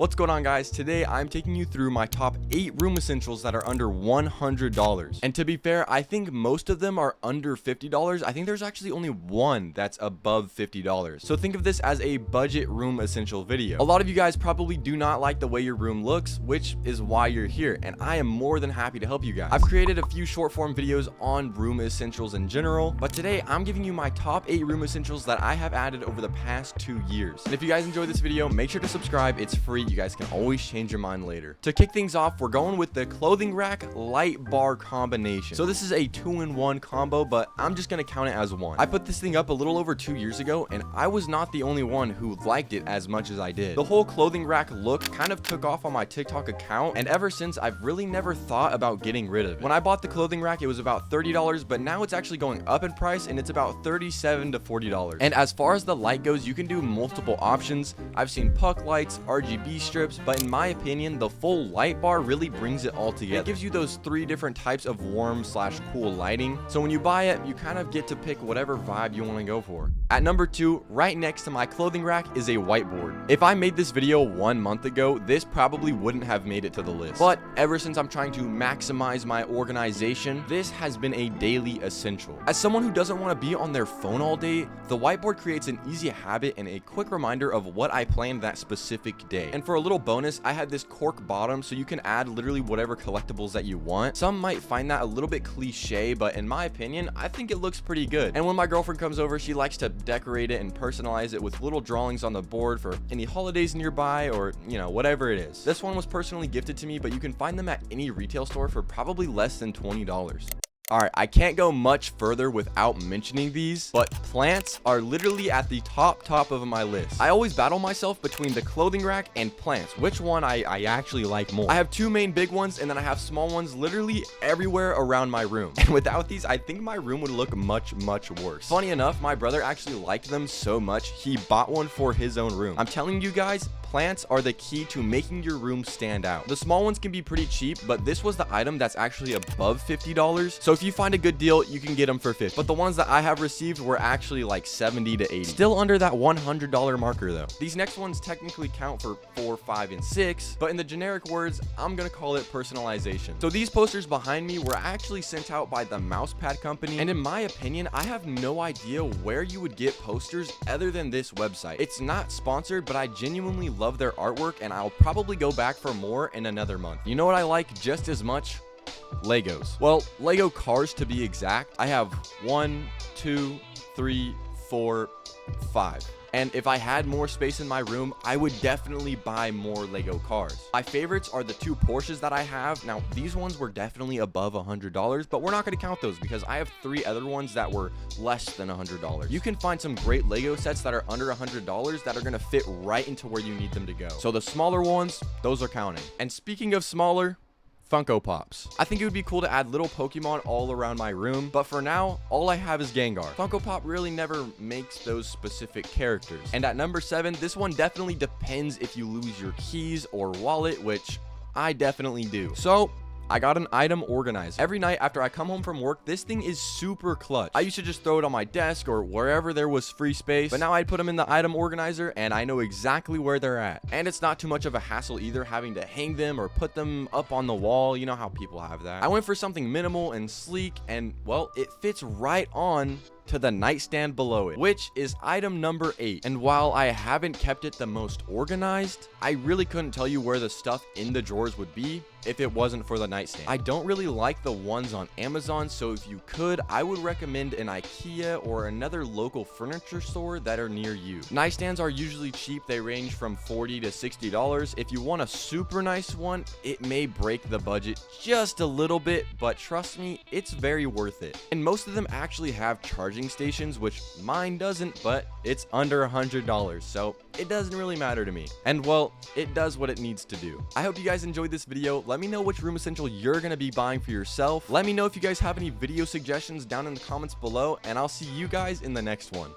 What's going on, guys? Today I'm taking you through my top 8 room essentials that are under $100. And to be fair, I think most of them are under $50. I think there's actually only one that's above $50. So think of this as a budget room essential video. A lot of you guys probably do not like the way your room looks, which is why you're here, and I am more than happy to help you guys. I've created a few short form videos on room essentials in general, but today I'm giving you my top 8 room essentials that I have added over the past 2 years. And if you guys enjoyed this video, make sure to subscribe. It's free. You guys can always change your mind later. To kick things off, we're going with the clothing rack light bar combination. So this is a 2-in-1 combo, but I'm just gonna count it as one. I put this thing up a little over 2 years ago, and I was not the only one who liked it as much as I did. The whole clothing rack look kind of took off on my TikTok account, and ever since I've really never thought about getting rid of it. When I bought the clothing rack, it was about $30, but now it's actually going up in price, and it's about $37 to $40. And as far as the light goes, you can do multiple options. I've seen puck lights, RGB strips, but in my opinion, the full light bar really brings it all together. It gives you those 3 different types of warm / cool lighting. So when you buy it, you kind of get to pick whatever vibe you want to go for. At number 2, right next to my clothing rack is a whiteboard. If I made this video 1 month ago, this probably wouldn't have made it to the list. But ever since I'm trying to maximize my organization, this has been a daily essential. As someone who doesn't want to be on their phone all day, the whiteboard creates an easy habit and a quick reminder of what I planned that specific day. And for a little bonus, I had this cork bottom, so you can add literally whatever collectibles that you want. Some might find that a little bit cliche, but in my opinion, I think it looks pretty good. And when my girlfriend comes over, she likes to decorate it and personalize it with little drawings on the board for any holidays nearby, or whatever it is. This one was personally gifted to me, but you can find them at any retail store for probably less than $20. Alright, I can't go much further without mentioning these, but plants are literally at the top of my list. I always battle myself between the clothing rack and plants, which one I actually like more. I have 2 main big ones, and then I have small ones literally everywhere around my room. And without these, I think my room would look much worse. Funny enough, my brother actually liked them so much, he bought one for his own room. I'm telling you guys, plants are the key to making your room stand out. The small ones can be pretty cheap, but this was the item that's actually above $50. So if you find a good deal, you can get them for $50. But the ones that I have received were actually like $70 to $80. Still under that $100 marker though. These next ones technically count for 4, 5, and 6, but in the generic words, I'm gonna call it personalization. So these posters behind me were actually sent out by the Mousepad company, and in my opinion, I have no idea where you would get posters other than this website. It's not sponsored, but I genuinely love their artwork, and I'll probably go back for more in another month. You know what I like just as much? Legos. Well, Lego cars to be exact. I have 1, 2, 3, 4, 5. And if I had more space in my room, I would definitely buy more Lego cars. My favorites are the 2 Porsches that I have. Now, these ones were definitely above $100, but we're not going to count those because I have 3 other ones that were less than $100. You can find some great Lego sets that are under $100 that are going to fit right into where you need them to go. So the smaller ones, those are counting. And speaking of smaller, Funko Pops. I think it would be cool to add little Pokemon all around my room, but for now, all I have is Gengar. Funko Pop really never makes those specific characters. And at number 7, this one definitely depends if you lose your keys or wallet, which I definitely do. So I got an item organizer. Every night after I come home from work, this thing is super clutch. I used to just throw it on my desk or wherever there was free space, but now I put them in the item organizer and I know exactly where they're at. And it's not too much of a hassle either having to hang them or put them up on the wall. You know how people have that. I went for something minimal and sleek, and well, it fits right on to the nightstand below it, which is item number 8. And while I haven't kept it the most organized, I really couldn't tell you where the stuff in the drawers would be if it wasn't for the nightstand. I don't really like the ones on Amazon, so if you could, I would recommend an IKEA or another local furniture store that are near you. Nightstands are usually cheap. They range from $40 to $60. If you want a super nice one, it may break the budget just a little bit, but trust me, it's very worth it. And most of them actually have charging stations, which mine doesn't, but it's under $100, so it doesn't really matter to me. And well, it does what it needs to do. I hope you guys enjoyed this video. Let me know which room essential you're gonna be buying for yourself. Let me know if you guys have any video suggestions down in the comments below, and I'll see you guys in the next one.